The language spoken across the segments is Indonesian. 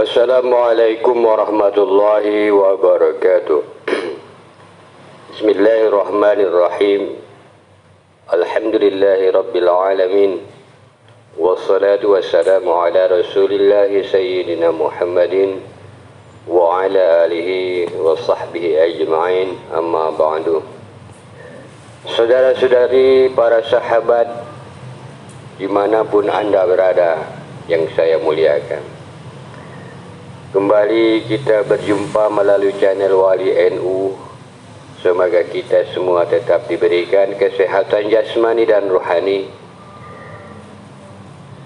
Assalamualaikum warahmatullahi wabarakatuh. Bismillahirrahmanirrahim. Alhamdulillahi rabbil alamin. Wassalatu wassalamu ala rasulillahi sayyidina Muhammadin wa ala alihi wa sahbihi ajma'in, amma ba'du. Saudara-saudari, para sahabat dimanapun anda berada yang saya muliakan, kembali kita berjumpa melalui channel Wali NU. Semoga kita semua tetap diberikan kesehatan jasmani dan rohani,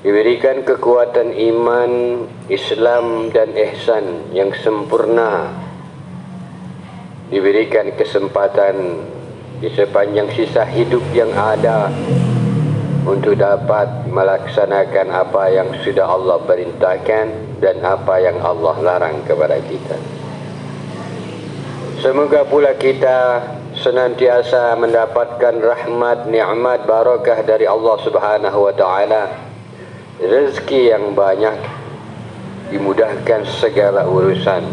diberikan kekuatan iman, Islam dan ihsan yang sempurna, diberikan kesempatan di sepanjang sisa hidup yang ada untuk dapat melaksanakan apa yang sudah Allah perintahkan dan apa yang Allah larang kepada kita. Semoga pula kita senantiasa mendapatkan rahmat, nikmat, barakah dari Allah Subhanahu wa taala, rezeki yang banyak, dimudahkan segala urusan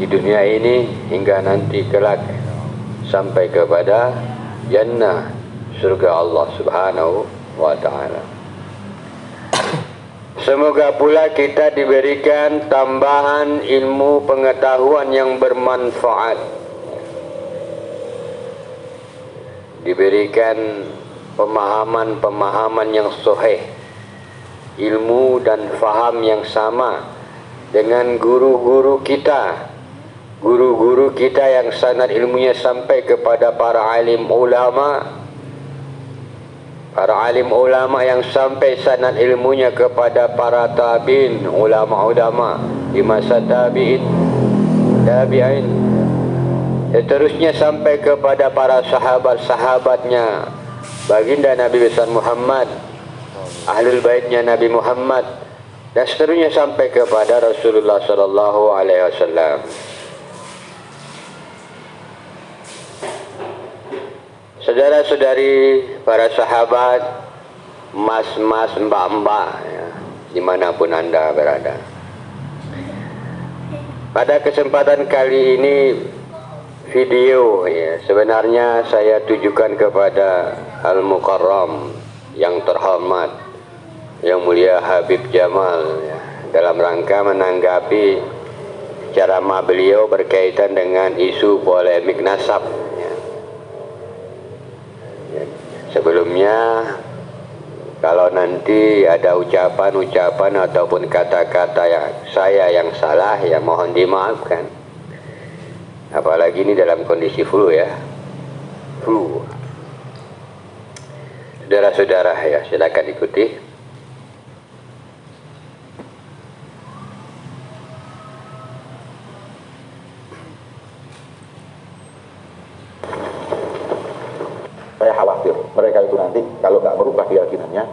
di dunia ini hingga nanti kelak sampai kepada jannah, surga Allah Subhanahu wa ta'ala. Semoga pula kita diberikan tambahan ilmu pengetahuan yang bermanfaat, diberikan pemahaman-pemahaman yang sahih, ilmu dan faham yang sama dengan guru-guru kita, guru-guru kita yang sanad ilmunya sampai kepada para alim ulama, para alim ulama yang sampai sanad ilmunya kepada para tabi'in, ulama-ulama di masa tabi'in, seterusnya sampai kepada para sahabat-sahabatnya, baginda Nabi besar Muhammad, ahlul baitnya Nabi Muhammad, dan seterusnya sampai kepada Rasulullah sallallahu alaihi wasallam. Saudara-saudari, para sahabat, mas-mas, mbak-mbak, ya, dimanapun anda berada, pada kesempatan kali ini video ya, sebenarnya saya tujukan kepada Al-Mukarram yang terhormat, yang mulia Habib Jamal ya, dalam rangka menanggapi ceramah beliau berkaitan dengan isu polemik nasab. Sebelumnya, kalau nanti ada ucapan-ucapan ataupun kata-kata saya yang salah, ya mohon dimaafkan. Apalagi ini dalam kondisi flu ya, flu. Saudara-saudara ya, silakan ikuti. Saya khawatir mereka itu nanti kalau nggak merubah keyakinannya,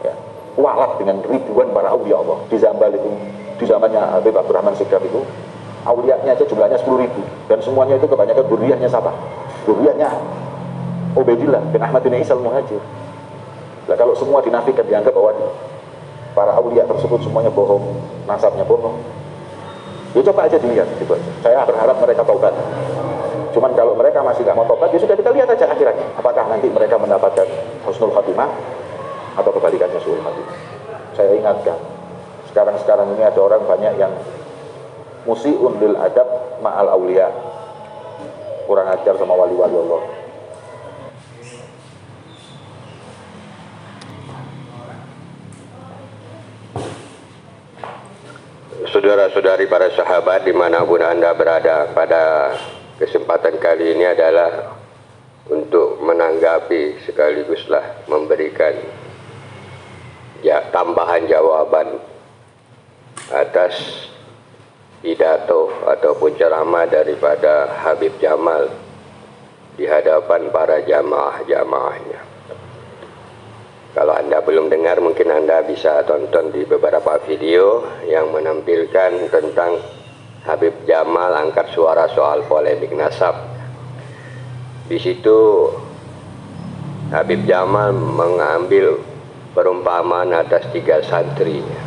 ya, walat dengan ribuan para awliya Allah. Di Zambal itu, di zamannya Habib Abdurrahman Sigaf itu, awliyanya aja jumlahnya 10.000, dan semuanya itu kebanyakan duriyahnya siapa? Duriyahnya Ubaidillah bin Ahmad bin Isa al-Muhajir. Nah, kalau semua dinafikan, dianggap bahwa para awliya tersebut semuanya bohong, nasabnya bohong, ya coba aja dilihat gitu aja. Saya berharap mereka taubat. Cuman kalau mereka masih nggak mau tobat, ya sudah, kita lihat aja akhiratnya. Apakah nanti mereka mendapatkan husnul khatimah atau kebalikannya suul khatimah. Saya ingatkan, sekarang ini ada orang banyak yang musi'un lil adab ma'al awliya, kurang ajar sama wali-wali Allah. Saudara-saudari, para sahabat dimanapun anda berada, pada kesempatan kali ini adalah untuk menanggapi sekaliguslah memberikan tambahan jawaban atas pidato ataupun ceramah daripada Habib Jamal di hadapan para jamaah-jamaahnya. Kalau anda belum dengar, mungkin anda bisa tonton di beberapa video yang menampilkan tentang Habib Jamal angkat suara soal polemik nasab. Di situ Habib Jamal mengambil perumpamaan atas 3 santri. Ya.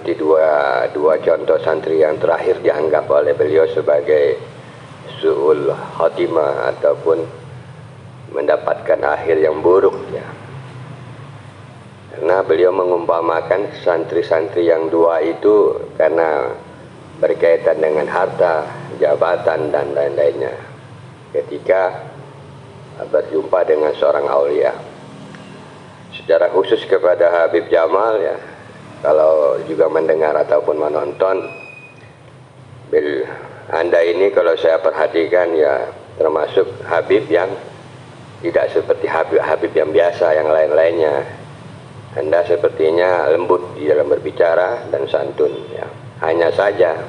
seperti dua contoh santri yang terakhir dianggap oleh beliau sebagai su'ul khatimah ataupun mendapatkan akhir yang buruk ya. Karena beliau mengumpamakan santri-santri yang dua itu karena berkaitan dengan harta, jabatan dan lain-lainnya. Ketika berjumpa dengan seorang aulia. Secara khusus kepada Habib Jamal ya, kalau juga mendengar ataupun menonton, Anda ini kalau saya perhatikan ya termasuk Habib yang tidak seperti Habib yang biasa yang lain-lainnya. Anda sepertinya lembut di dalam berbicara dan santun ya. Hanya saja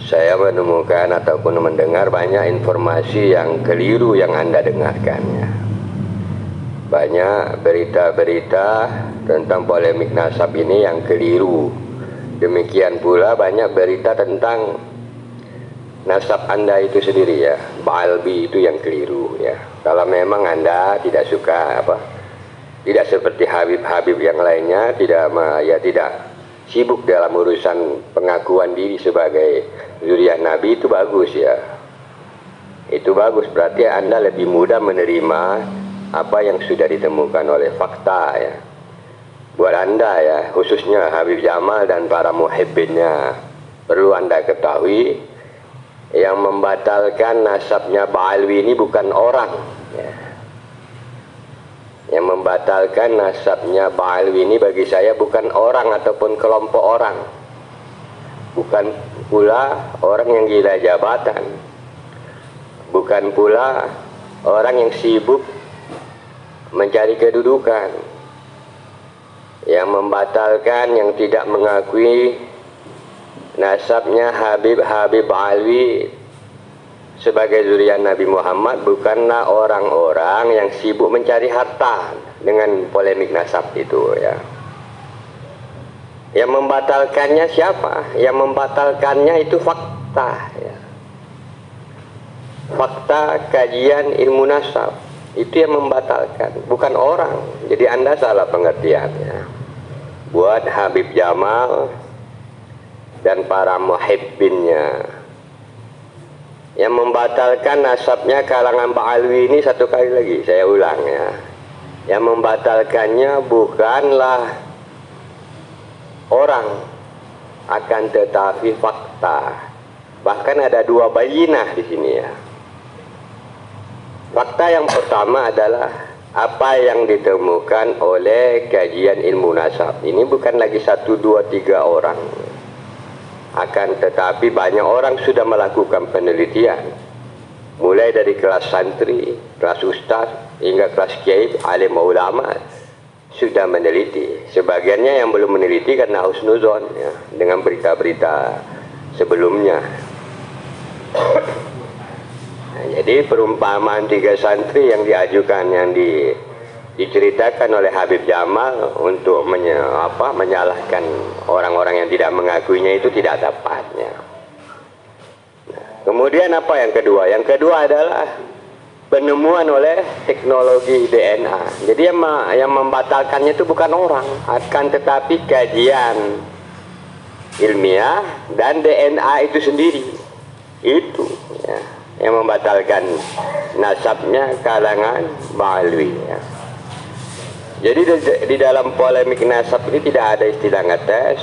saya menemukan ataupun mendengar banyak informasi yang keliru yang Anda dengarkan ya. Banyak berita-berita tentang polemik nasab ini yang keliru. Demikian pula banyak berita tentang nasab Anda itu sendiri ya, Ba'alwi itu yang keliru ya. Kalau memang Anda tidak suka tidak seperti Habib-Habib yang lainnya, tidak sibuk dalam urusan pengakuan diri sebagai zuriat Nabi, itu bagus ya. Itu bagus, berarti Anda lebih mudah menerima apa yang sudah ditemukan oleh fakta ya. Buat Anda ya, khususnya Habib Jamal dan para muhibbinnya, perlu Anda ketahui yang membatalkan nasabnya Ba'alwi ini bukan orang ya. Yang membatalkan nasabnya Ba'alwi ini bagi saya bukan orang ataupun kelompok orang, bukan pula orang yang gila jabatan, bukan pula orang yang sibuk mencari kedudukan. Yang membatalkan, yang tidak mengakui nasabnya Habib Ba'alwi sebagai zuriat Nabi Muhammad bukanlah orang-orang yang sibuk mencari harta dengan polemik nasab itu ya. Yang membatalkannya siapa? Yang membatalkannya itu fakta ya. Fakta kajian ilmu nasab itu yang membatalkan, bukan orang. Jadi Anda salah pengertian ya. Buat Habib Jamal dan para muhibbinnya, yang membatalkan nasabnya kalangan Ba'alwi ini, satu kali lagi saya ulang ya, yang membatalkannya bukanlah orang, akan tetapi fakta. Bahkan ada dua bayinah di sini ya. Fakta yang pertama adalah apa yang ditemukan oleh kajian ilmu nasab. Ini bukan lagi 1, 2, 3 orang. Akan tetapi banyak orang sudah melakukan penelitian. Mulai dari kelas santri, kelas ustaz, hingga kelas kiai, alim ulama sudah meneliti. Sebagiannya yang belum meneliti karena husnuzon ya, dengan berita-berita sebelumnya. Nah, jadi perumpamaan 3 santri yang diajukan, yang diceritakan oleh Habib Jamal untuk menyalahkan orang-orang yang tidak mengakuinya itu tidak tepatnya. Nah, kemudian apa yang kedua? Yang kedua adalah penemuan oleh teknologi DNA. Jadi yang membatalkannya itu bukan orang, akan tetapi kajian ilmiah dan DNA itu sendiri. Itu ya, yang membatalkan nasabnya kalangan Ba'alwi ya. Jadi di dalam polemik nasab ini tidak ada istilah ngetes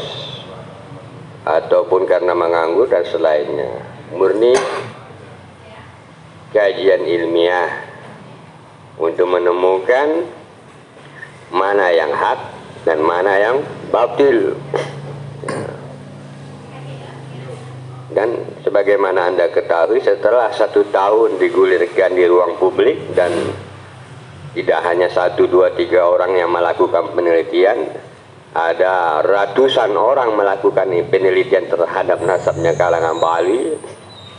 ataupun karena menganggur dan selainnya. Murni kajian ilmiah untuk menemukan mana yang hak dan mana yang batil. Dan sebagaimana Anda ketahui, setelah 1 tahun digulirkan di ruang publik dan tidak hanya 1, 2, 3 orang yang melakukan penelitian, ada ratusan orang melakukan penelitian terhadap nasabnya kalangan Ba'alwi,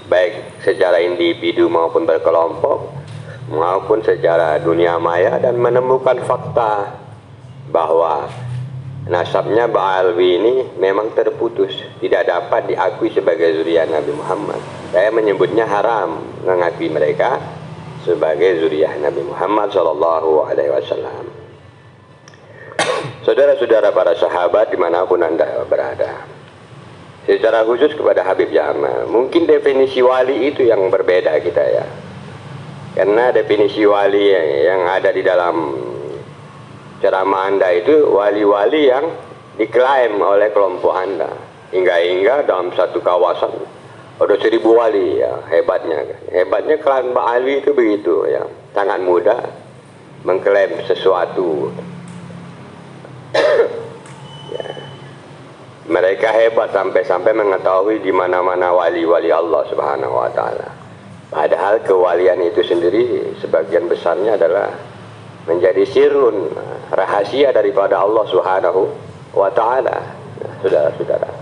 baik secara individu maupun berkelompok maupun secara dunia maya, dan menemukan fakta bahwa nasabnya Ba'alwi ini memang terputus, tidak dapat diakui sebagai zuriat Nabi Muhammad. Saya menyebutnya haram mengakui mereka sebagai zuriat Nabi Muhammad SAW. Saudara-saudara para sahabat dimanapun Anda berada, secara khusus kepada Habib Jamal, mungkin definisi wali itu yang berbeda kita ya. Karena definisi wali yang ada di dalam ceramah Anda itu wali-wali yang diklaim oleh kelompok Anda. Hingga-hingga dalam satu kawasan ada 1000 wali ya, hebatnya klan Ba'alwi itu begitu ya, sangat mudah mengklaim sesuatu. Ya. Mereka hebat sampai mengetahui di mana-mana wali-wali Allah Subhanahu wa taala. Padahal kewalian itu sendiri sebagian besarnya adalah menjadi sirrun, rahasia daripada Allah Subhanahu wa taala. Saudara-saudara.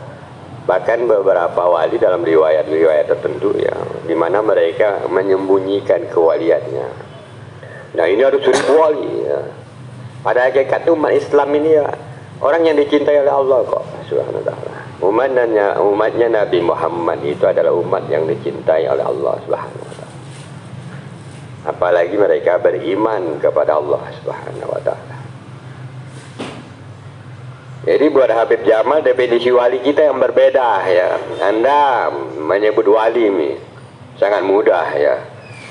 Bahkan beberapa wali dalam riwayat-riwayat tertentu ya, di mana mereka menyembunyikan kewaliannya. Nah, ini ada 1000 wali ya. Pada hakikat umat Islam ini ya, orang yang dicintai oleh Allah kok, subhanahu wa ta'ala. Umatnya Nabi Muhammad itu adalah umat yang dicintai oleh Allah subhanahu wa ta'ala. Apalagi mereka beriman kepada Allah subhanahu wa ta'ala. Jadi buat Habib Jamal, definisi wali kita yang berbeda ya. Anda menyebut wali ini sangat mudah ya,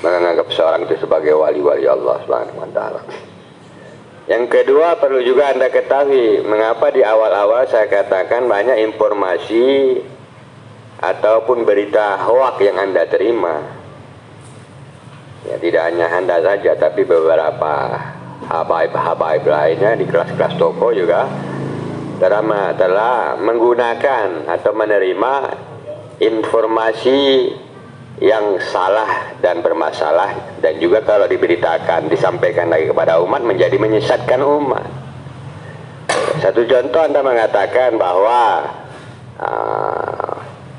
menganggap seorang itu sebagai wali-wali Allah subhanahu wa ta'ala. Yang kedua, perlu juga Anda ketahui mengapa di awal-awal saya katakan banyak informasi ataupun berita hoak yang Anda terima. Ya, tidak hanya Anda saja, tapi beberapa habaib-habaib lainnya di kelas-kelas toko juga telah menggunakan atau menerima informasi yang salah dan bermasalah, dan juga kalau diberitakan disampaikan lagi kepada umat menjadi menyesatkan umat. Satu contoh, Anda mengatakan bahwa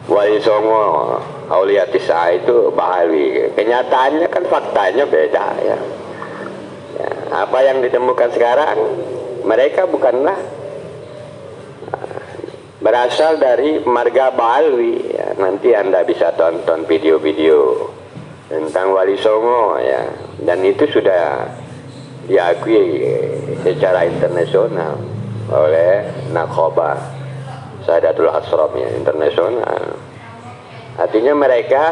Wali Songo Aulia Tis'a itu Ba'alwi. Kenyataannya kan faktanya beda ya. Apa yang ditemukan sekarang, mereka bukanlah berasal dari marga Ba'alwi ya. Nanti Anda bisa tonton video-video tentang Wali Songo ya, dan itu sudah diakui secara internasional oleh Nakhoba Saadatul Asrom ya, internasional. Artinya mereka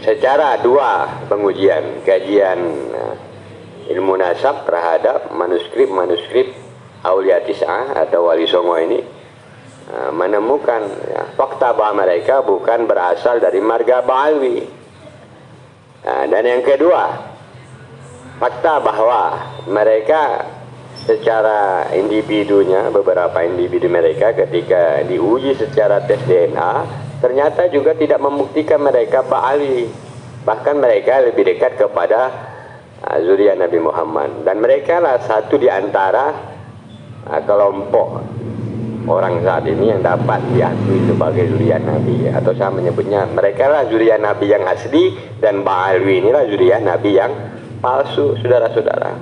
secara dua pengujian, kajian ilmu nasab terhadap manuskrip Aulia Tis'a atau Wali Songo ini menemukan ya, fakta bahwa mereka bukan berasal dari marga Ba'alwi. Dan yang kedua, fakta bahwa mereka secara individunya, beberapa individu mereka ketika diuji secara tes DNA, ternyata juga tidak membuktikan mereka Ba'alwi. Bahkan mereka lebih dekat kepada zuriat Nabi Muhammad, dan mereka lah satu di antara kelompok orang saat ini yang dapat diakui sebagai zuriat Nabi, atau saya menyebutnya mereka lah zuriat Nabi yang asli, dan Ba'alwi inilah zuriat Nabi yang palsu, saudara-saudara.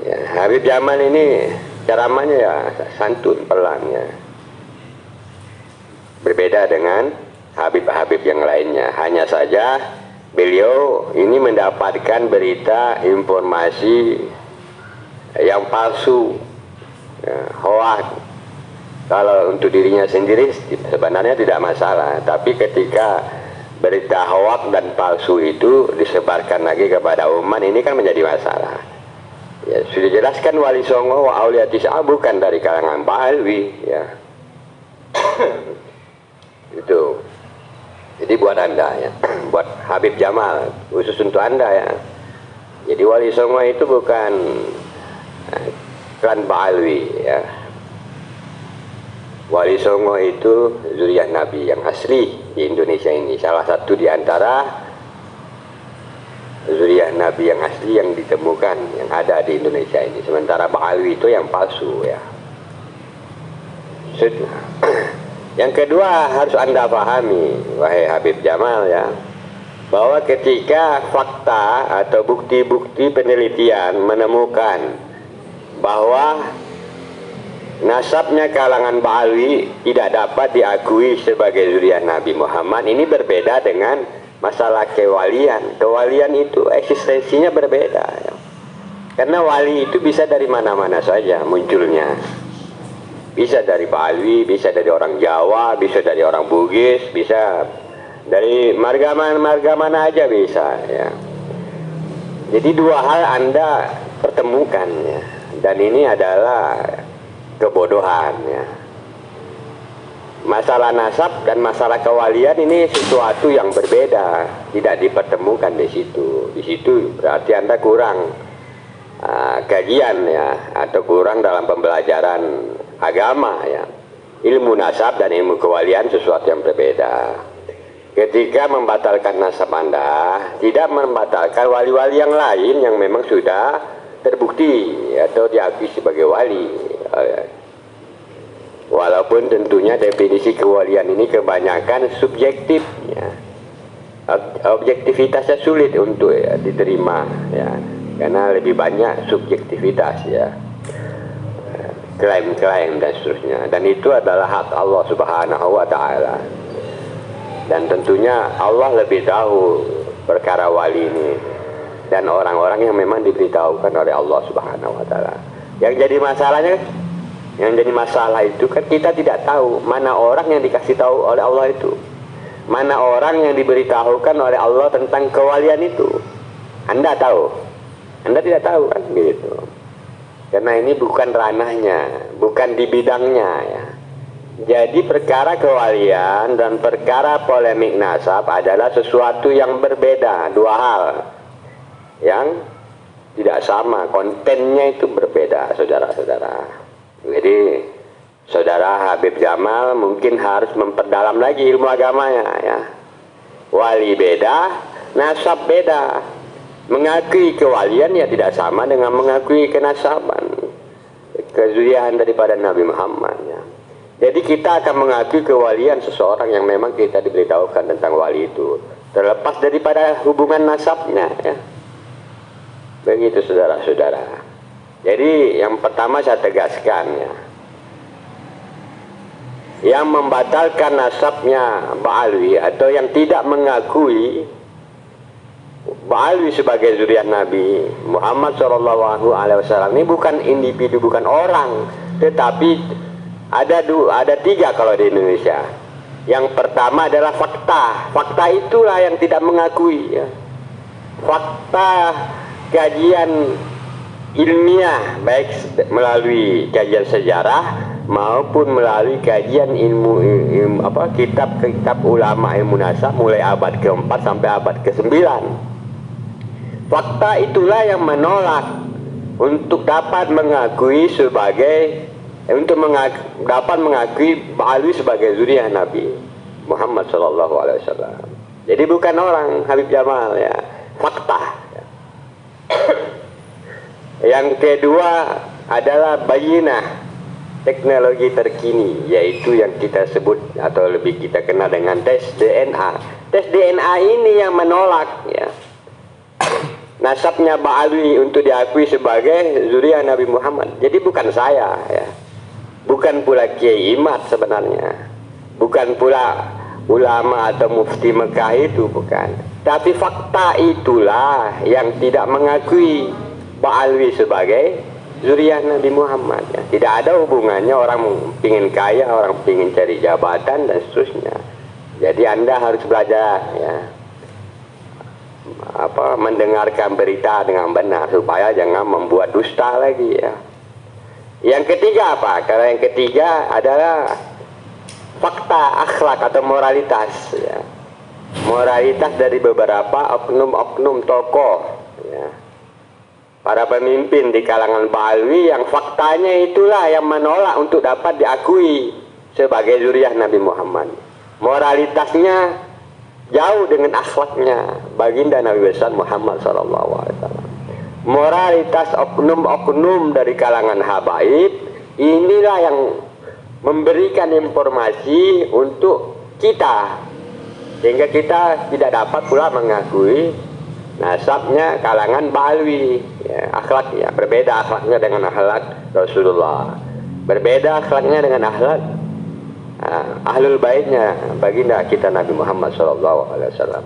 Ya, Habib Jamal ini ceramahnya ya santun, pelan ya. Berbeda dengan Habib-Habib yang lainnya. Hanya saja beliau ini mendapatkan berita informasi yang palsu ya, hoak. Kalau untuk dirinya sendiri sebenarnya tidak masalah, tapi ketika berita hoak dan palsu itu disebarkan lagi kepada umat, ini kan menjadi masalah ya. Sudah jelaskan Wali Songo wa Aulia Tis'a bukan dari kalangan Ba'alwi ya. Itu jadi buat Anda ya, buat Habib Jamal, khusus untuk Anda ya. Jadi Wali Songo itu bukan klan Ba'alwi ya. Wali Songo itu zuriat Nabi yang asli di Indonesia ini, salah satu di antara zuriat Nabi yang asli yang ditemukan, yang ada di Indonesia ini. Sementara Ba'alwi itu yang palsu ya. Yang kedua, harus Anda pahami, wahai Habib Jamal ya, bahwa ketika fakta atau bukti-bukti penelitian menemukan bahwa nasabnya kalangan Ba'alwi tidak dapat diakui sebagai zuriat Nabi Muhammad, ini berbeda dengan masalah kewalian. Kewalian itu eksistensinya berbeda ya. Karena wali itu bisa dari mana-mana saja munculnya. Bisa dari Bali, bisa dari orang Jawa, bisa dari orang Bugis, bisa dari marga mana aja bisa ya. Jadi dua hal Anda pertemukan ya. Dan ini adalah kebodohan ya. Masalah nasab dan masalah kewalian ini sesuatu yang berbeda, tidak dipertemukan di situ. Di situ berarti Anda kurang kajian ya, atau kurang dalam pembelajaran agama ya. Ilmu nasab dan ilmu kewalian sesuatu yang berbeda. Ketika membatalkan nasab Anda, tidak membatalkan wali-wali yang lain yang memang sudah terbukti atau diakui sebagai wali. Walaupun tentunya definisi kewalian ini kebanyakan subjektif ya. Objektivitasnya sulit untuk ya, diterima ya. Karena lebih banyak subjektivitas ya, klaim-klaim dan seterusnya, dan itu adalah hak Allah Subhanahu wa Ta'ala. Dan tentunya Allah lebih tahu perkara wali ini dan orang-orang yang memang diberitahukan oleh Allah Subhanahu wa Ta'ala. Yang jadi masalah itu kan kita tidak tahu mana orang yang dikasih tahu oleh Allah itu, mana orang yang diberitahukan oleh Allah tentang kewalian itu. Anda tahu? Anda tidak tahu kan gitu. Karena ini bukan ranahnya, bukan di bidangnya ya. Jadi perkara kewalian dan perkara polemik nasab adalah sesuatu yang berbeda, dua hal yang tidak sama, kontennya itu berbeda, saudara-saudara. Jadi saudara Habib Jamal mungkin harus memperdalam lagi ilmu agamanya ya. Wali beda, nasab beda. Mengakui kewalian ya tidak sama dengan mengakui kenasaban, kezurian daripada Nabi Muhammad ya. Jadi kita akan mengakui kewalian seseorang yang memang kita diberitahukan tentang wali itu, terlepas daripada hubungan nasabnya ya. Begitu saudara-saudara. Jadi yang pertama saya tegaskan ya, yang membatalkan nasabnya Ba'alwi atau yang tidak mengakui Ba'alwi sebagai zuriat Nabi Muhammad SAW ini bukan individu, bukan orang, tetapi ada tiga kalau di Indonesia. Yang pertama adalah fakta. Fakta itulah yang tidak mengakui ya. Fakta kajian ilmiah, baik melalui kajian sejarah maupun melalui kajian ilmu kitab-kitab ulama ilmu nasab mulai abad ke-4 sampai abad ke-9. Fakta itulah yang menolak untuk dapat mengakui dapat mengakui Ba'alwi sebagai zuriat Nabi Muhammad SAW. Jadi bukan orang Habib Jamal ya, fakta. Yang kedua adalah bayinah, teknologi terkini, yaitu yang kita sebut atau lebih kita kenal dengan tes DNA. Tes DNA ini yang menolak ya nasabnya Ba'alwi untuk diakui sebagai zuriat Nabi Muhammad. Jadi bukan saya ya, bukan pula Kiai Imad sebenarnya, bukan pula ulama atau mufti Mekah itu, bukan. Tapi fakta itulah yang tidak mengakui Ba'alwi sebagai zuriat Nabi Muhammad ya. Tidak ada hubungannya orang pingin kaya, orang pingin cari jabatan dan seterusnya. Jadi Anda harus belajar ya, mendengarkan berita dengan benar supaya jangan membuat dusta lagi ya. Yang ketiga apa? Karena yang ketiga adalah fakta akhlak atau moralitas ya. Moralitas dari beberapa oknum-oknum tokoh ya, para pemimpin di kalangan Ba'alwi yang faktanya itulah yang menolak untuk dapat diakui sebagai zuriat Nabi Muhammad. Moralitasnya jauh dengan akhlaknya baginda Nabi besar Muhammad SAW. Moralitas oknum-oknum dari kalangan habaib inilah yang memberikan informasi untuk kita, sehingga kita tidak dapat pula mengakui nasabnya kalangan Ba'alwi ya. Akhlaknya berbeda, akhlaknya dengan akhlak Rasulullah, berbeda akhlaknya dengan akhlak ahlul baitnya baginda kita Nabi Muhammad SAW.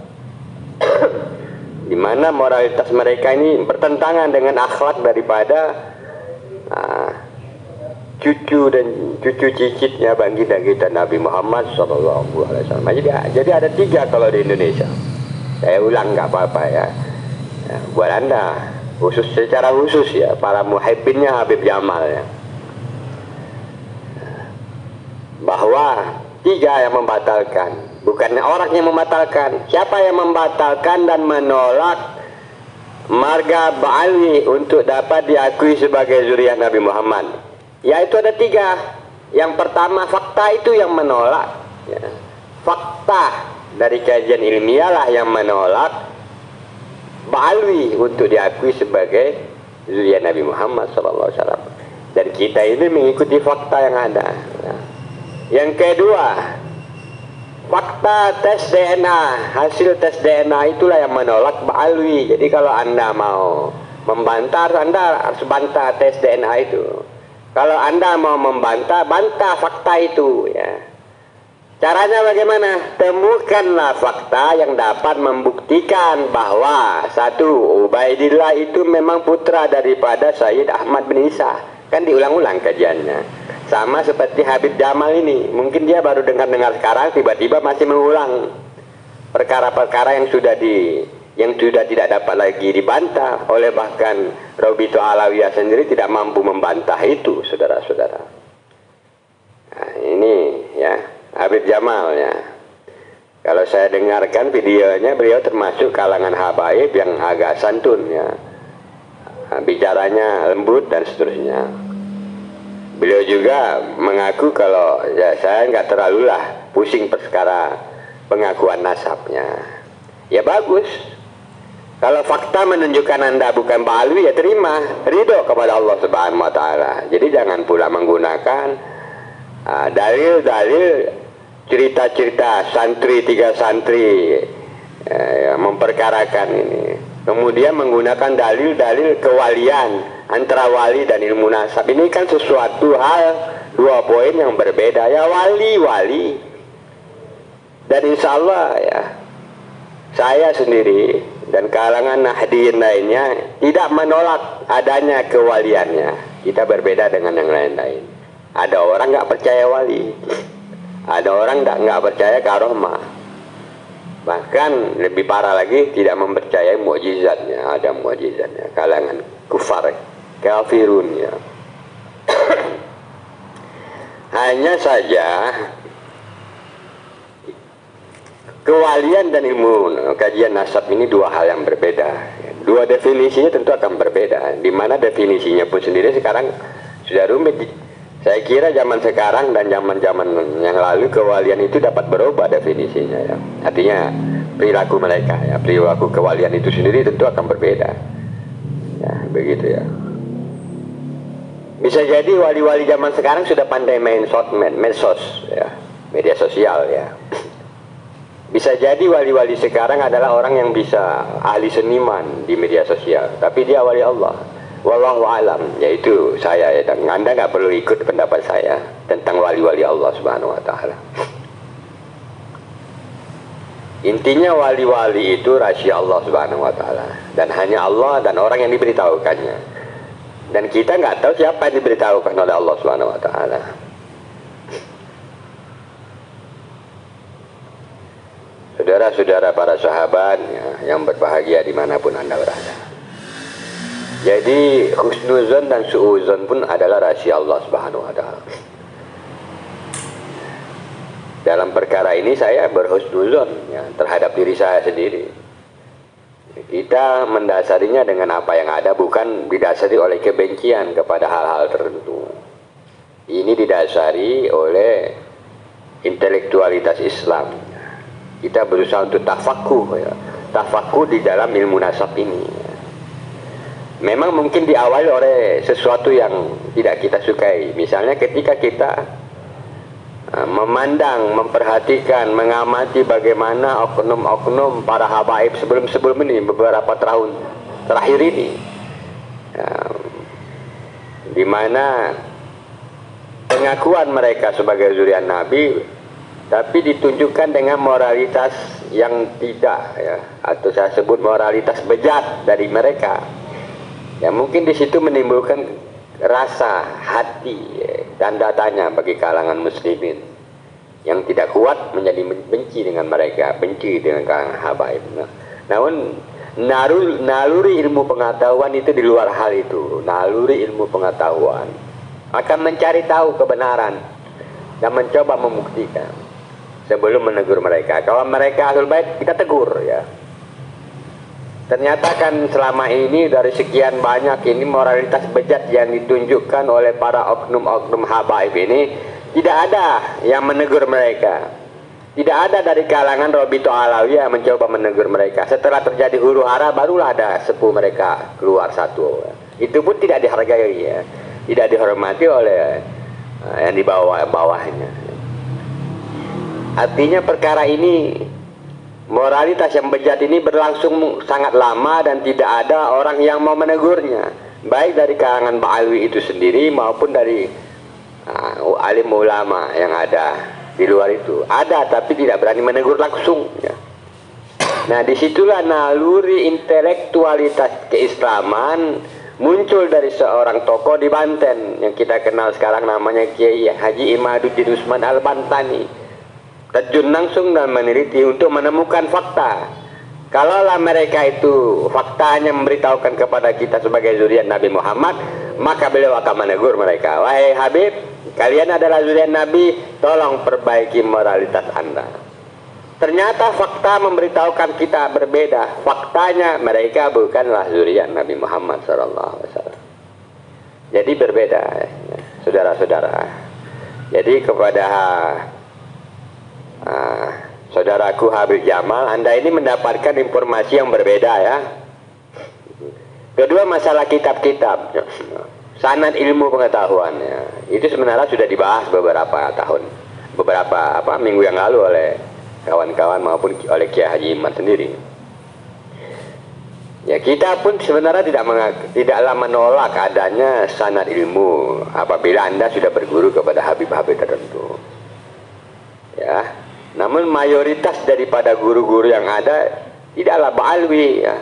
Di mana mana moralitas mereka ini bertentangan dengan akhlak daripada cucu dan cucu cicitnya baginda kita Nabi Muhammad SAW. Jadi ada 3 kalau di Indonesia. Saya ulang nggak apa-apa ya. Buat Anda khusus, secara khusus ya, para muhibbinnya Habib Jamal ya, bahwa 3 yang membatalkan, bukan orang yang membatalkan. Siapa yang membatalkan dan menolak marga Ba'alwi untuk dapat diakui sebagai zuriat Nabi Muhammad? Yaitu ada 3. Yang pertama, fakta itu yang menolak ya. Fakta dari kajian ilmiah lah yang menolak Ba'alwi untuk diakui sebagai zuriat Nabi Muhammad SAW. Dan kita ini mengikuti fakta yang ada ya. Yang kedua, fakta tes DNA, hasil tes DNA itulah yang menolak Ba'alwi. Jadi kalau Anda mau membantah, Anda harus bantah tes DNA itu. Kalau Anda mau membantah, bantah fakta itu ya. Caranya bagaimana? Temukanlah fakta yang dapat membuktikan bahwa satu, Ubaidillah itu memang putra daripada Sayyid Ahmad bin Isa. Kan diulang-ulang kajiannya. Sama seperti Habib Jamal ini. Mungkin dia baru dengar-dengar sekarang, tiba-tiba masih mengulang perkara-perkara yang sudah tidak dapat lagi dibantah oleh bahkan Robito Alawiyah sendiri tidak mampu membantah itu, saudara-saudara. Nah, ini ya Habib Jamal ya. Kalau saya dengarkan videonya, beliau termasuk kalangan habaib yang agak santun ya. Bicaranya lembut dan seterusnya. Beliau juga mengaku kalau ya saya nggak terlalu lah pusing perkara pengakuan nasabnya. Ya bagus. Kalau fakta menunjukkan Anda bukan Ba'alwi, ya terima, ridho kepada Allah Subhanahu wa Ta'ala. Jadi jangan pula menggunakan dalil-dalil cerita-cerita santri, 3 santri memperkarakan ini. Kemudian menggunakan dalil-dalil kewalian antara wali dan ilmu nasab. Ini kan sesuatu hal, 2 poin yang berbeda. Ya wali. Dan insya Allah ya, saya sendiri dan kalangan Nahdien lainnya tidak menolak adanya kewaliannya. Kita berbeda dengan yang lain-lain. Ada orang nggak percaya wali, ada orang nggak percaya karomah, bahkan lebih parah lagi tidak mempercayai mukjizatnya. Ada mukjizatnya, kalangan kufar, kafirun ya. Hanya saja kewalian dan ilmu kajian nasab ini 2 hal yang berbeda. 2 definisinya tentu akan berbeda. Di mana definisinya pun sendiri sekarang sudah rumit. Saya kira zaman sekarang dan zaman-zaman yang lalu kewalian itu dapat berubah definisinya ya. Artinya perilaku mereka ya, perilaku kewalian itu sendiri tentu akan berbeda. Ya, begitu ya. Bisa jadi wali-wali zaman sekarang sudah pandai main medsos ya, media sosial ya. Bisa jadi wali-wali sekarang adalah orang yang bisa ahli seniman di media sosial, tapi dia wali Allah. Wallahu alam, yaitu saya ya, dan Anda nggak perlu ikut pendapat saya tentang wali-wali Allah Subhanahu wa Ta'ala. Intinya wali-wali itu rahasia Allah Subhanahu wa Ta'ala, dan hanya Allah dan orang yang diberitahukannya. Dan kita nggak tahu siapa yang diberitahukan oleh Allah Subhanahu wa Ta'ala. Saudara-saudara para sahabat ya, yang berbahagia dimanapun Anda berada. Jadi husnuzon dan suuzon pun adalah rahasia Allah Subhanahu wa Ta'ala. Dalam perkara ini saya berhusnuzon ya, terhadap diri saya sendiri. Kita mendasarinya dengan apa yang ada, bukan didasari oleh kebencian kepada hal-hal tertentu. Ini didasari oleh intelektualitas Islam. Kita berusaha untuk tafakuh ya. Tafakuh di dalam ilmu nasab ini. Memang mungkin diawali oleh sesuatu yang tidak kita sukai. Misalnya ketika kita memandang, memperhatikan, mengamati bagaimana oknum-oknum para habaib sebelum ini, beberapa tahun terakhir ini, di mana pengakuan mereka sebagai zuriat Nabi, tapi ditunjukkan dengan moralitas yang tidak ya, atau saya sebut moralitas bejat dari mereka, ya mungkin di situ menimbulkan rasa hati tanda tanya bagi kalangan muslimin yang tidak kuat menjadi benci dengan mereka, benci dengan kalangan habaib. Namun naluri ilmu pengetahuan itu di luar hal itu. Naluri ilmu pengetahuan akan mencari tahu kebenaran dan mencoba membuktikan sebelum menegur mereka. Kalau mereka ahlul bait, kita tegur ya. Ternyata kan selama ini dari sekian banyak ini moralitas bejat yang ditunjukkan oleh para oknum-oknum habaib ini, tidak ada yang menegur mereka. Tidak ada dari kalangan Robito Alawiyah yang mencoba menegur mereka. Setelah terjadi huru hara, barulah ada sepuh mereka keluar satu. Itu pun tidak dihargai ya, tidak dihormati oleh yang di bawahnya. Artinya perkara ini, moralitas yang bejat ini berlangsung sangat lama dan tidak ada orang yang mau menegurnya, baik dari kalangan Ba'alwi itu sendiri maupun dari alim ulama yang ada di luar itu. Ada tapi tidak berani menegur langsung ya. Nah disitulah naluri intelektualitas keislaman muncul dari seorang tokoh di Banten yang kita kenal sekarang, namanya Kiai Haji Imaduddin Usman Al-Bantani. Terjun langsung dan meneliti untuk menemukan fakta. Kalaulah mereka itu faktanya memberitahukan kepada kita sebagai zuriat Nabi Muhammad, maka beliau akan menegur mereka. Wahai Habib, kalian adalah zuriat Nabi, tolong perbaiki moralitas Anda. Ternyata fakta memberitahukan kita berbeda. Faktanya mereka bukanlah zuriat Nabi Muhammad SAW. Jadi berbeda, saudara-saudara. Jadi kepada saudaraku Habib Jamal, Anda ini mendapatkan informasi yang berbeda ya. Kedua, masalah kitab-kitab, sanad ilmu pengetahuan ya. Itu sebenarnya sudah dibahas beberapa minggu yang lalu oleh kawan-kawan maupun oleh Kiai Haji Iman sendiri. Ya kita pun sebenarnya tidaklah menolak adanya sanad ilmu apabila Anda sudah berguru kepada habib-habib tertentu. Ya. Namun mayoritas daripada guru-guru yang ada tidaklah Ba'alwi ya.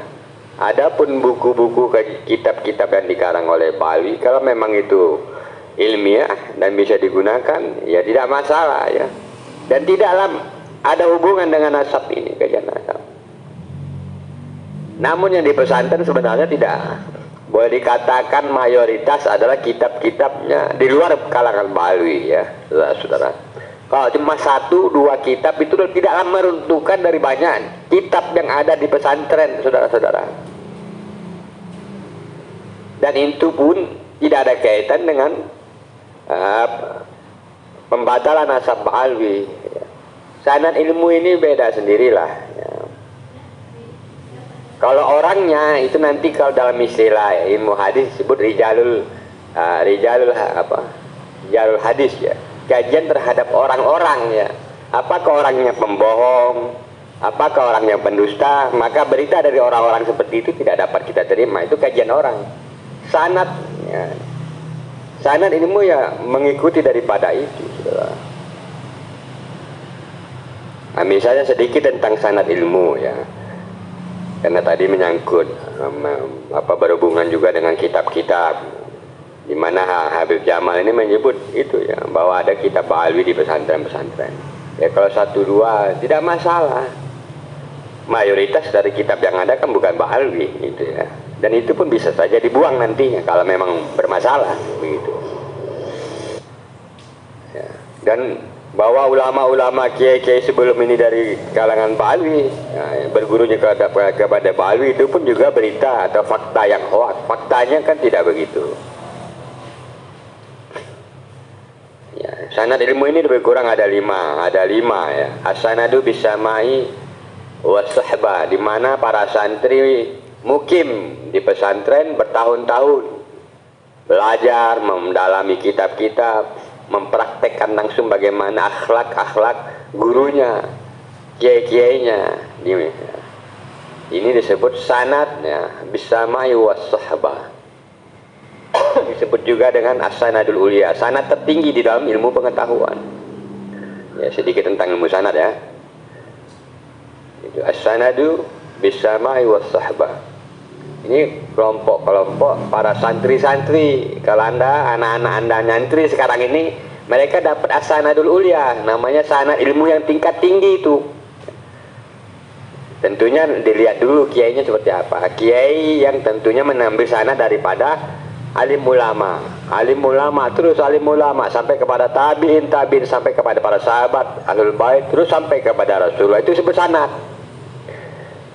Adapun buku-buku kitab-kitab yang dikarang oleh Ba'alwi, kalau memang itu ilmiah dan bisa digunakan, ya tidak masalah ya. Dan tidaklah ada hubungan dengan nasab ini, kajian nasab. Namun yang di pesantren sebenarnya tidak. Boleh dikatakan mayoritas adalah kitab-kitabnya di luar kalangan Ba'alwi ya, saudara-saudara. Kalau cuma 1-2 kitab itu tidaklah meruntuhkan dari banyak kitab yang ada di pesantren, saudara-saudara. Dan itu pun tidak ada kaitan dengan pembatalan nasab Ba'alwi. Sanad ilmu ini beda sendirilah. Ya. Kalau orangnya itu nanti kalau dalam istilah ilmu hadis disebut rijalul hadis ya. Kajian terhadap orang-orang ya. Apakah orangnya pembohong, apakah orangnya pendusta, maka berita dari orang-orang seperti itu tidak dapat kita terima. Itu kajian orang. Sanad ya. Sanad ilmu ya mengikuti daripada itu. Nah, misalnya sedikit tentang sanad ilmu ya. Karena tadi menyangkut berhubungan juga dengan kitab-kitab. Di mana Habib Jamal ini menyebut itu ya, bahwa ada kitab Ba'alwi di pesantren-pesantren. Ya kalau 1-2 tidak masalah. Mayoritas dari kitab yang ada kan bukan Ba'alwi gitu ya. Dan itu pun bisa saja dibuang nantinya kalau memang bermasalah begitu. Ya. Dan bahwa ulama-ulama kiai-kiai sebelum ini dari kalangan Ba'alwi ya, bergurunya kepada Ba'alwi itu pun juga berita atau fakta yang hoax. Faktanya kan tidak begitu. Ya, sanad ilmu ini lebih kurang ada 5 ya. As-sanadu bisamai was-suhbah, di mana para santri mukim di pesantren bertahun-tahun belajar, mendalami kitab-kitab, mempraktekkan langsung bagaimana akhlak gurunya, kiai-kiainya. Ini disebut sanadnya bisamai was-suhbah. Disebut juga dengan as-sanadul ulia, sanad tertinggi di dalam ilmu pengetahuan. Ya sedikit tentang ilmu sanad ya. Itu as-sanadu bis-sama'i was-sahbah. Ini kelompok-kelompok para santri-santri. Kalau Anda, anak-anak Anda nyantri sekarang ini, mereka dapat as-sanadul ulya, namanya sanad ilmu yang tingkat tinggi itu. Tentunya dilihat dulu kiainya seperti apa. Kiai yang tentunya mengambil sanad daripada alim ulama, terus alim ulama sampai kepada tabi'in, sampai kepada para sahabat, ahlul bait, terus sampai kepada Rasulullah, itu disebut sanad.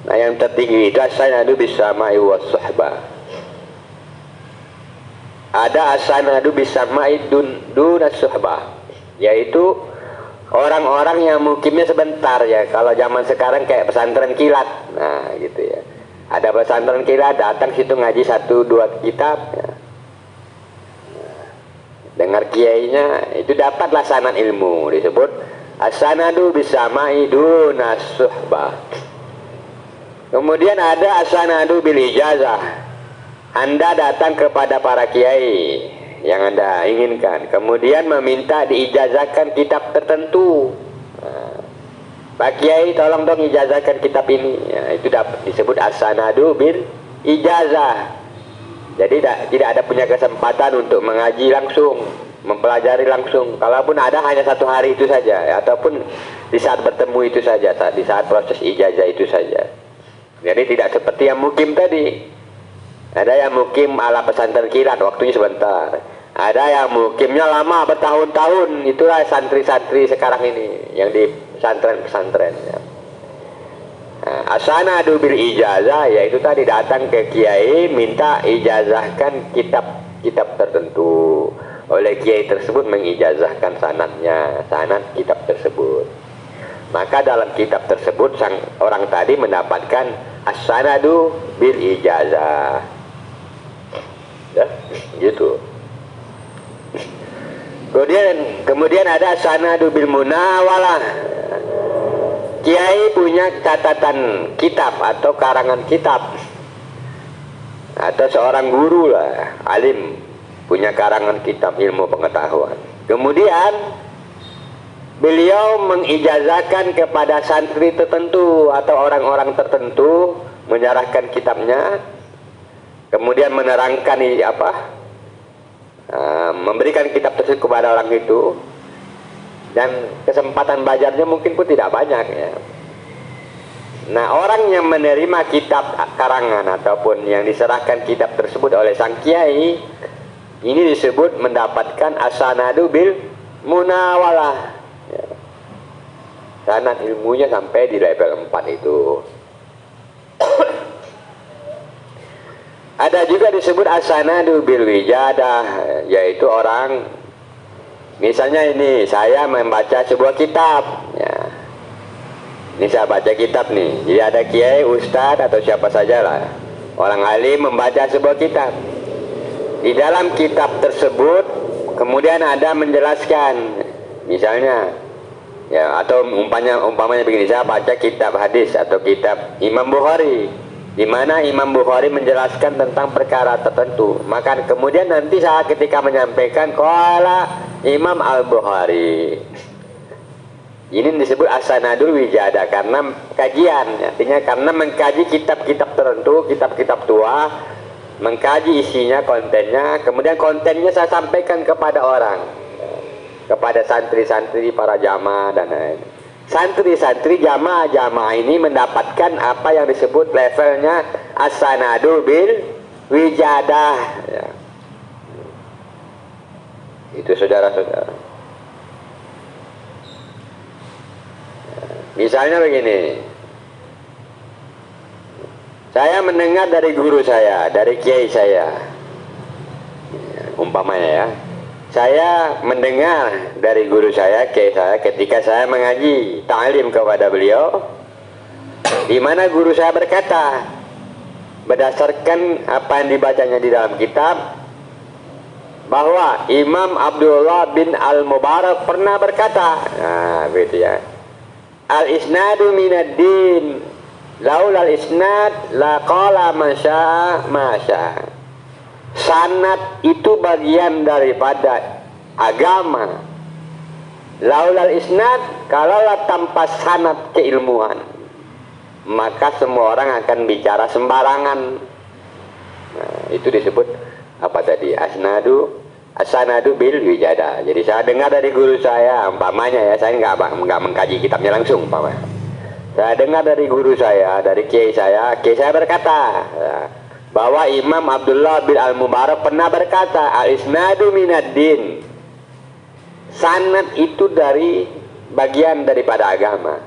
Nah, yang tertinggi itu as-sanadu bis-sama'i was-suhbah. Ada as-sanadu bis-sama'i dunas suhbah, yaitu orang-orang yang mukimnya sebentar ya. Kalau zaman sekarang kayak pesantren kilat, nah gitu ya. Ada pesantren kilat, datang situ ngaji 1-2 kitab ya. Dengar kiainya, itu dapatlah sanad ilmu, disebut as-sanadu bis-sama'i dunas suhbah. Kemudian ada as-sanadu bil ijazah. Anda datang kepada para kiai yang Anda inginkan, kemudian meminta diijazahkan kitab tertentu. Pak Kiai, tolong dong ijazahkan kitab ini ya, itu disebut as-sanadu bil ijazah. Jadi tidak ada punya kesempatan untuk mengaji langsung, mempelajari langsung. Kalaupun ada, hanya 1 hari itu saja ya, ataupun di saat bertemu itu saja, di saat proses ijazah itu saja. Jadi tidak seperti yang mukim tadi. Ada yang mukim ala pesantren kilat, waktunya sebentar. Ada yang mukimnya lama, bertahun-tahun. Itulah santri-santri sekarang ini yang di pesantren-pesantren ya. Nah, as-sanadu bil ijazah, yaitu tadi datang ke kiai minta ijazahkan kitab-kitab tertentu. Oleh kiai tersebut mengijazahkan sanadnya, sanad kitab tersebut. Maka dalam kitab tersebut orang tadi mendapatkan as-sanadu bil ijazah. Ya, gitu. Kemudian ada as-sanadu bil munawalah. Kiai punya catatan kitab atau karangan kitab, atau seorang guru lah, alim, punya karangan kitab ilmu pengetahuan. Kemudian beliau mengijazahkan kepada santri tertentu atau orang-orang tertentu, menyerahkan kitabnya, kemudian menerangkan memberikan kitab tersebut kepada orang itu. Dan kesempatan belajarnya mungkin pun tidak banyak ya. Nah, orang yang menerima kitab karangan ataupun yang diserahkan kitab tersebut oleh sang kiai, ini disebut mendapatkan as-sanadu bil munawalah ya. Sanad ilmunya sampai di level 4 itu. Ada juga disebut as-sanadu bil wijadah, yaitu orang, misalnya ini saya membaca sebuah kitab ya. Ini saya baca kitab nih. Jadi ada kiai, ustadz atau siapa sajalah, orang alim membaca sebuah kitab. Di dalam kitab tersebut kemudian ada menjelaskan, misalnya ya, atau umpamanya begini, saya baca kitab hadis atau kitab Imam Bukhari, di mana Imam Bukhari menjelaskan tentang perkara tertentu. Maka kemudian nanti saya ketika menyampaikan qala Imam Al-Bukhari, ini disebut as-sanadul wijadah, karena kajian, artinya karena mengkaji kitab-kitab tertentu, kitab-kitab tua, mengkaji isinya, kontennya, kemudian kontennya saya sampaikan kepada orang, kepada santri-santri, para jamaah dan lain. Santri-santri jamaah ini mendapatkan apa yang disebut levelnya as-sanadu bil wijadah ya. Itu saudara-saudara. Misalnya begini, saya mendengar dari guru saya, dari kiai saya, umpamanya ya, saya mendengar dari guru saya, kiai saya, ketika saya mengaji ta'lim kepada beliau, di mana guru saya berkata, berdasarkan apa yang dibacanya di dalam kitab, bahwa Imam Abdullah bin Al-Mubarak pernah berkata, nah begitu ya, al-isnadu minad-din, laulal isnad la qala masya. Sanad itu bagian daripada agama. Laulal isnad, kalaulah tanpa sanad keilmuan. maka semua orang akan bicara sembarangan. Nah, itu disebut apa tadi? Asanadu bil wijada. Jadi saya dengar dari guru saya, umpamanya ya, saya nggak mengkaji kitabnya langsung, umpamanya. Saya dengar dari guru saya, dari kiai saya berkata bahwa Imam Abdullah bin Al-Mubarak pernah berkata, al-isnadu minad-din. Sanad itu dari bagian daripada agama.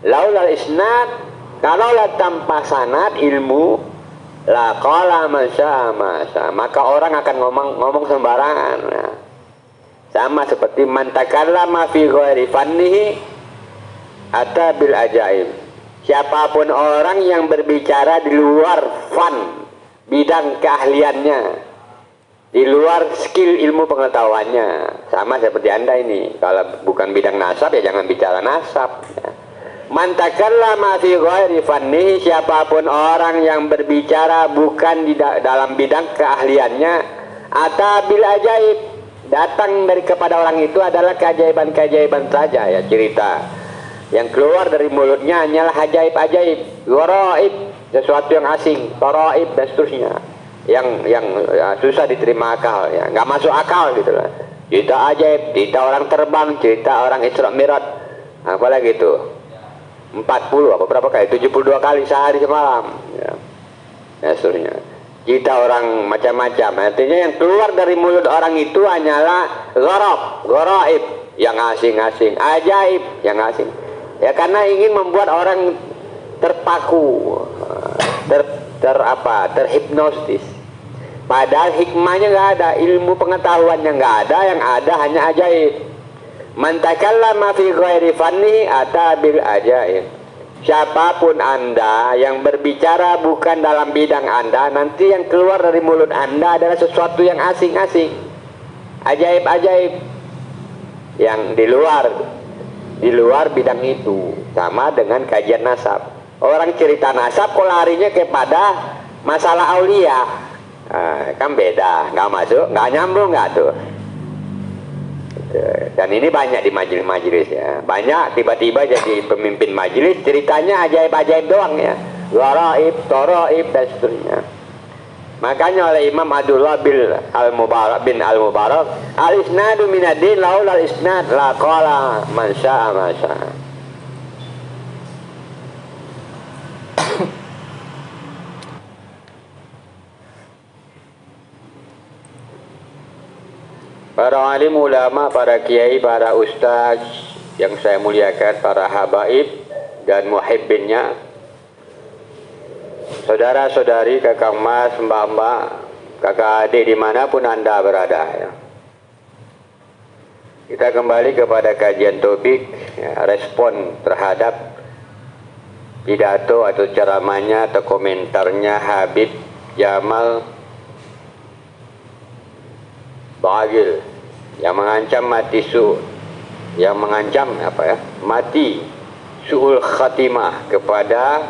Laulal isnad, kalaulah tanpa sanad ilmu, la qala masya, maka orang akan ngomong sembarangan. Nah, sama seperti man takallama fi ghairi fannihi ata bil ajaib. Siapapun orang yang berbicara di luar fan, bidang keahliannya, di luar skill ilmu pengetahuannya, sama seperti Anda ini. Kalau bukan bidang nasab ya jangan bicara nasab. Man takallama fi ghairi fannihi, siapapun orang yang berbicara bukan di dalam bidang keahliannya, ata bil ajaib, datang dari kepada orang itu adalah keajaiban-keajaiban saja ya, cerita. Yang keluar dari mulutnya hanyalah ajaib-ajaib, gharaib, sesuatu yang asing, taraib dan seterusnya. Yang susah diterima akal ya, nggak masuk akal gitu lah. Cerita ajaib, cerita orang terbang, cerita orang Isra Mi'raj, apalagi itu 40 apa berapa kali, 72 kali sehari semalam ya, seterusnya. Cerita orang macam-macam, artinya yang keluar dari mulut orang itu hanyalah gharaib, yang asing-asing, ajaib yang asing ya, karena ingin membuat orang terpaku, terhipnotis. Padahal hikmahnya nggak ada, ilmu pengetahuannya nggak ada, yang ada hanya ajaib. Man takallama fi ghairi fanni ata bil ajaib. Siapapun Anda yang berbicara bukan dalam bidang Anda, nanti yang keluar dari mulut Anda adalah sesuatu yang asing-asing, ajaib-ajaib yang di luar bidang itu. Sama dengan kajian nasab. Orang cerita nasab kok larinya kepada masalah aulia, kan beda, nggak masuk, nggak nyambung, nggak tuh. Dan ini banyak di majelis-majelis ya, banyak tiba-tiba jadi pemimpin majelis ceritanya ajaib-ajaib doang ya, gharaib, taraib dan seterusnya. Makanya oleh Imam Abdullah bin Al-Mubarak, al-isnadu minad-din, laulal isnad la qala man syaa ma syaa. Para alim ulama, para kiai, para ustaz yang saya muliakan, para habaib dan muhibbinnya, saudara-saudari, kakak mas, mbak-mbak, kakak adik dimanapun Anda berada ya. Kita kembali kepada kajian topik ya, respon terhadap pidato atau ceramahnya atau komentarnya Habib Jamal Baghil yang mengancam mati mati su'ul khatimah kepada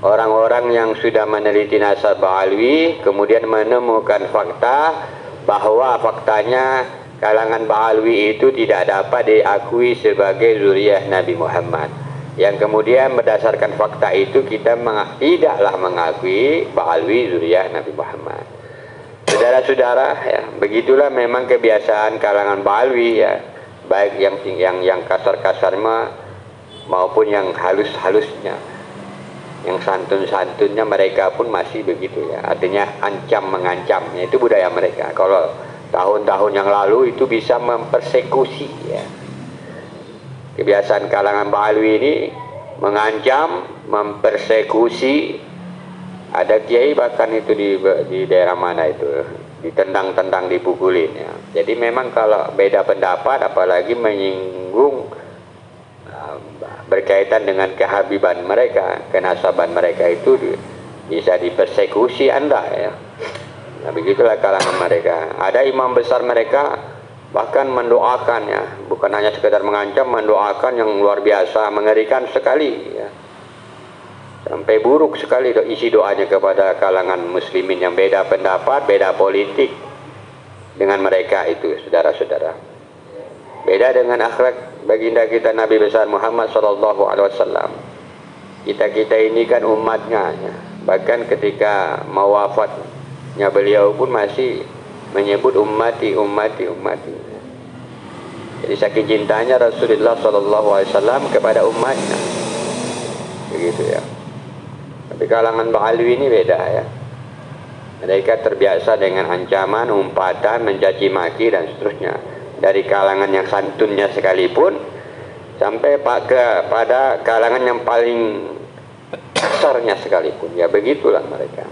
orang-orang yang sudah meneliti nasab Ba'alwi, kemudian menemukan fakta bahwa faktanya kalangan Ba'alwi itu tidak dapat diakui sebagai zuriyah Nabi Muhammad. Yang kemudian berdasarkan fakta itu kita tidaklah mengakui Ba'alwi zuriyah Nabi Muhammad. Saudara-saudara ya, begitulah memang kebiasaan kalangan Ba'alwi ya, baik yang kasar-kasarnya maupun yang halus-halusnya, yang santun-santunnya, mereka pun masih begitu ya. Artinya ancam-mengancam, ya, itu budaya mereka. Kalau tahun-tahun yang lalu itu bisa mempersekusi ya. Kebiasaan kalangan Ba'alwi ini mengancam, mempersekusi. Ada kiai bahkan itu di daerah mana itu ditendang-tendang, dipukulin ya. Jadi memang kalau beda pendapat apalagi menyinggung berkaitan dengan kehabiban mereka, kenasaban mereka, itu bisa dipersekusi Anda ya. Nah, begitulah kalangan mereka. Ada imam besar mereka bahkan mendoakan ya, bukan hanya sekedar mengancam, mendoakan yang luar biasa, mengerikan sekali ya. Sampai buruk sekali isi doanya kepada kalangan muslimin yang beda pendapat, beda politik dengan mereka itu, saudara-saudara. Beda dengan akhlak baginda kita Nabi besar Muhammad SAW. kita ini kan umatnya, ya. Bahkan ketika mau wafatnya beliau pun masih menyebut ummati. Jadi saking cintanya Rasulullah SAW kepada umatnya, begitu ya. Tapi kalangan Ba'alwi ini beda ya. Mereka terbiasa dengan ancaman, umpatan, mencaci maki dan seterusnya. Dari kalangan yang santunnya sekalipun sampai pada kalangan yang paling kasarnya sekalipun. Ya begitulah mereka.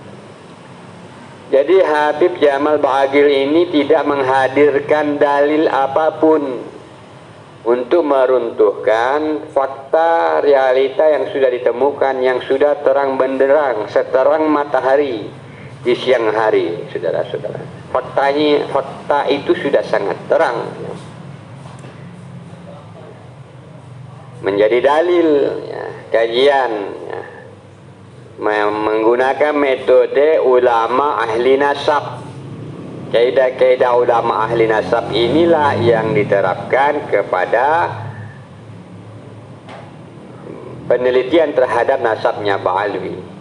Jadi Habib Jamal Ba'agil ini tidak menghadirkan dalil apapun untuk meruntuhkan fakta realita yang sudah ditemukan, yang sudah terang benderang, seterang matahari di siang hari, saudara-saudara. Fakta itu sudah sangat terang. Menjadi dalil ya, kajian ya, menggunakan metode ulama ahli nasab. Kaidah-kaidah ulama ahli nasab inilah yang diterapkan kepada penelitian terhadap nasabnya Ba'alwi.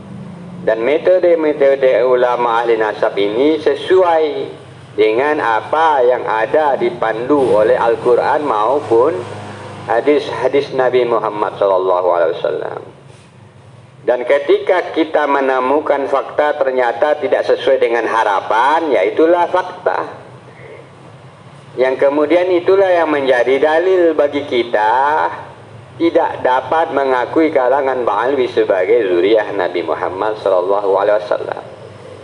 Dan metode-metode ulama ahli nasab ini sesuai dengan apa yang ada dipandu oleh Al-Quran maupun hadis-hadis Nabi Muhammad SAW. Dan ketika kita menemukan fakta ternyata tidak sesuai dengan harapan, ya itulah fakta. Yang kemudian itulah yang menjadi dalil bagi kita tidak dapat mengakui kalangan Ba'alwi sebagai zuriyah Nabi Muhammad SAW.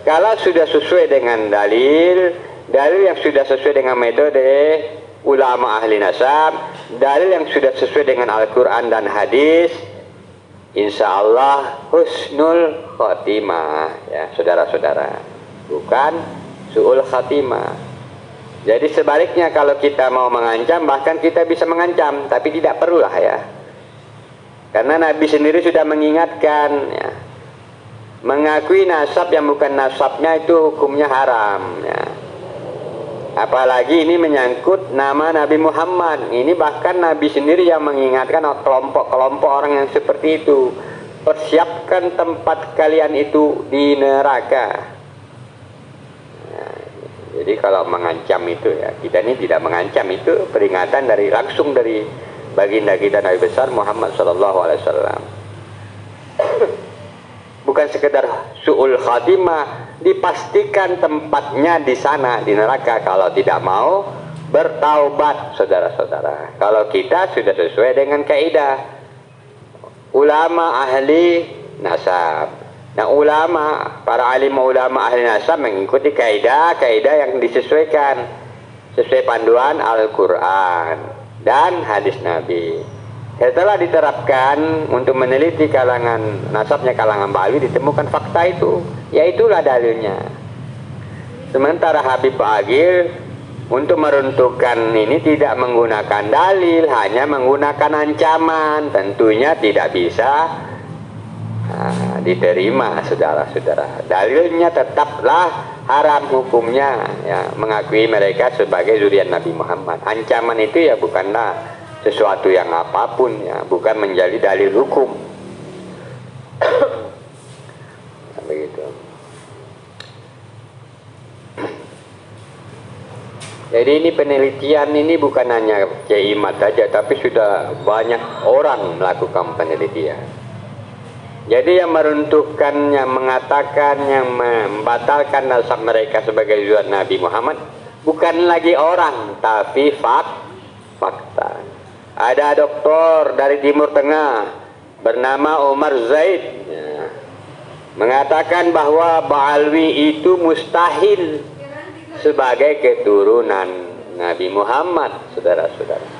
Kalau sudah sesuai dengan dalil yang sudah sesuai dengan metode ulama ahli nasab, dalil yang sudah sesuai dengan Al-Quran dan hadis, insya Allah husnul khotimah, ya saudara-saudara, bukan su'ul khatimah. Jadi sebaliknya, kalau kita mau mengancam, bahkan kita bisa mengancam, tapi tidak perlulah ya. Karena Nabi sendiri sudah mengingatkan ya, mengakui nasab yang bukan nasabnya itu hukumnya haram ya. Apalagi ini menyangkut nama Nabi Muhammad. Ini bahkan Nabi sendiri yang mengingatkan kelompok-kelompok orang yang seperti itu, persiapkan tempat kalian itu di neraka. Jadi kalau mengancam itu ya, kita ini tidak mengancam, itu peringatan langsung dari baginda kita Nabi besar Muhammad SAW. Bukan sekedar su'ul khatimah, dipastikan tempatnya di sana, di neraka, kalau tidak mau bertaubat, saudara-saudara. Kalau kita sudah sesuai dengan kaidah ulama ahli nasab. Nah, para alim ulama ahli nasab mengikuti kaidah-kaidah yang disesuaikan sesuai panduan Al-Quran dan hadis Nabi. Setelah diterapkan untuk meneliti kalangan nasabnya kalangan Ba'alwi, ditemukan fakta itu, yaitulah dalilnya. Sementara Habib Ba'agil untuk meruntuhkan ini tidak menggunakan dalil, hanya menggunakan ancaman. Tentunya tidak bisa diterima, saudara-saudara. Dalilnya tetaplah haram hukumnya ya, mengakui mereka sebagai zuriat Nabi Muhammad. Ancaman itu ya bukanlah sesuatu yang apapun ya, bukan menjadi dalil hukum. Begitu. Jadi ini penelitian ini bukan hanya Kiai Imad saja, tapi sudah banyak orang melakukan penelitian. Jadi yang meruntuhkan, yang mengatakan, yang membatalkan nasab mereka sebagai zuriat Nabi Muhammad bukan lagi orang, tapi fakta. Ada doktor dari Timur Tengah bernama Umar Zaid ya, mengatakan bahwa Ba'alwi itu mustahil sebagai keturunan Nabi Muhammad, saudara-saudara.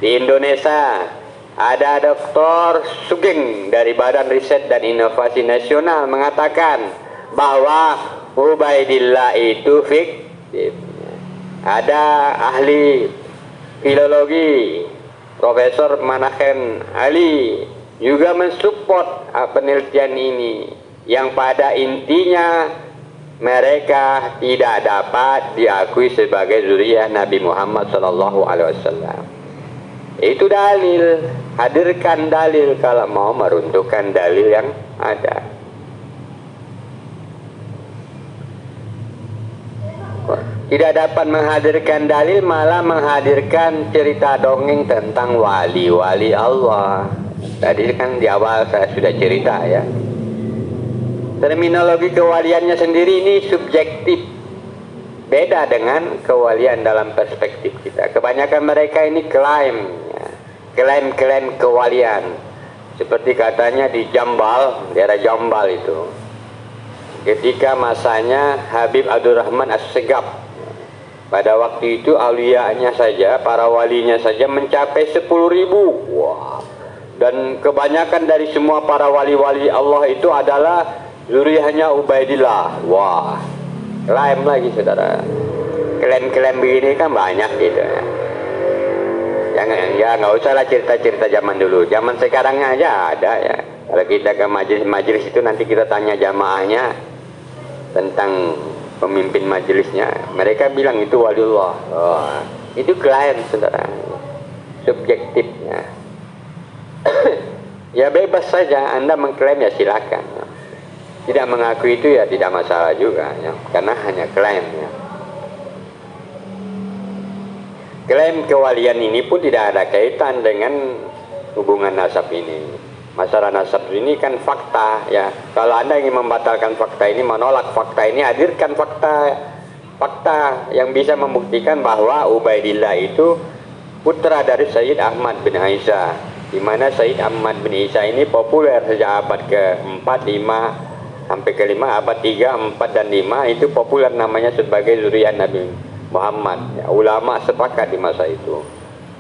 Di Indonesia ada Dr. Sugeng dari Badan Riset dan Inovasi Nasional mengatakan bahwa Ubaidillah itu fiktif. Ada ahli filologi Profesor Manahem Ali juga mensupport penelitian ini, yang pada intinya mereka tidak dapat diakui sebagai zuriyah Nabi Muhammad SAW. Itu dalil. Hadirkan dalil kalau mau meruntuhkan dalil yang ada. Tidak dapat menghadirkan dalil, malah menghadirkan cerita dongeng tentang wali-wali Allah. Tadi kan di awal saya sudah cerita ya. Terminologi kewaliannya sendiri ini subjektif. Beda dengan kewalian dalam perspektif kita. Kebanyakan mereka ini klaim, ya. Klaim kewalian. Seperti katanya di Jambal, daerah Jambal itu. Ketika masanya Habib Abdurrahman As-Segaf. Pada waktu itu aulianya saja, para walinya saja mencapai 10.000. Wah. Dan kebanyakan dari semua para wali-wali Allah itu adalah zuriyahnya Ubaidillah. Wah. Klaim lagi saudara. Klaim-klaim begini kan banyak gitu ya. Jangan ya, nggak usah lah cerita-cerita zaman dulu. Zaman sekarang aja ada ya. Kalau kita ke majelis-majelis itu nanti kita tanya jamaahnya tentang pemimpin majelisnya, mereka bilang itu waliullah. Oh, itu klaim saudara, subjektifnya. Ya bebas saja Anda mengklaim, ya silakan. Tidak mengakui itu ya tidak masalah juga ya, karena hanya klaim ya. Klaim kewalian ini pun tidak ada kaitan dengan hubungan nasab ini. Masalah nasab ini kan fakta ya. Kalau Anda ingin membatalkan fakta ini, menolak fakta ini, hadirkan fakta yang bisa membuktikan bahwa Ubaidillah itu putra dari Sayyid Ahmad bin Isa, di mana Sayyid Ahmad bin Isa ini populer sejak abad ke-4, 5 sampai ke-5, abad 3, 4 dan 5 itu populer namanya sebagai zuriyah Nabi Muhammad ya. Ulama sepakat di masa itu,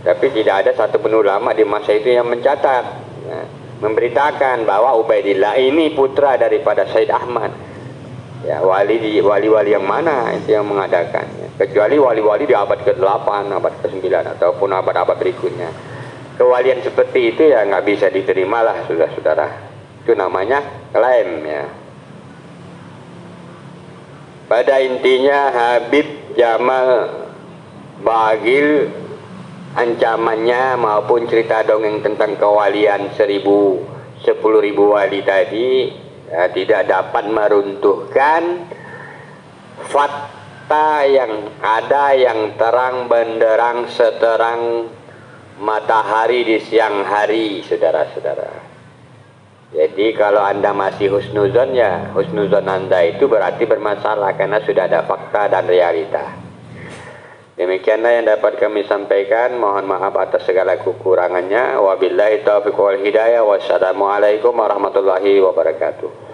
tapi tidak ada satu pun ulama di masa itu yang mencatat ya, memberitakan bahwa Ubaidillah ini putra daripada Sayyid Ahmad ya. Wali-wali yang mana itu yang mengadakannya, kecuali wali-wali di abad ke-8, abad ke-9 ataupun abad-abad berikutnya. Kewalian seperti itu ya nggak bisa diterima lah saudara-saudara. Itu namanya klaim ya. Pada intinya Habib Jamal Baagil, ancamannya maupun cerita dongeng tentang kewalian 10.000 wali tadi ya, tidak dapat meruntuhkan fakta yang ada, yang terang benderang seterang matahari di siang hari saudara-saudara. Jadi kalau Anda masih husnuzon, ya husnuzon Anda itu berarti bermasalah karena sudah ada fakta dan realita. Demikianlah yang dapat kami sampaikan. Mohon maaf atas segala kekurangannya. Wabillahi taufiq wal hidayah. Wassalamualaikum warahmatullahi wabarakatuh.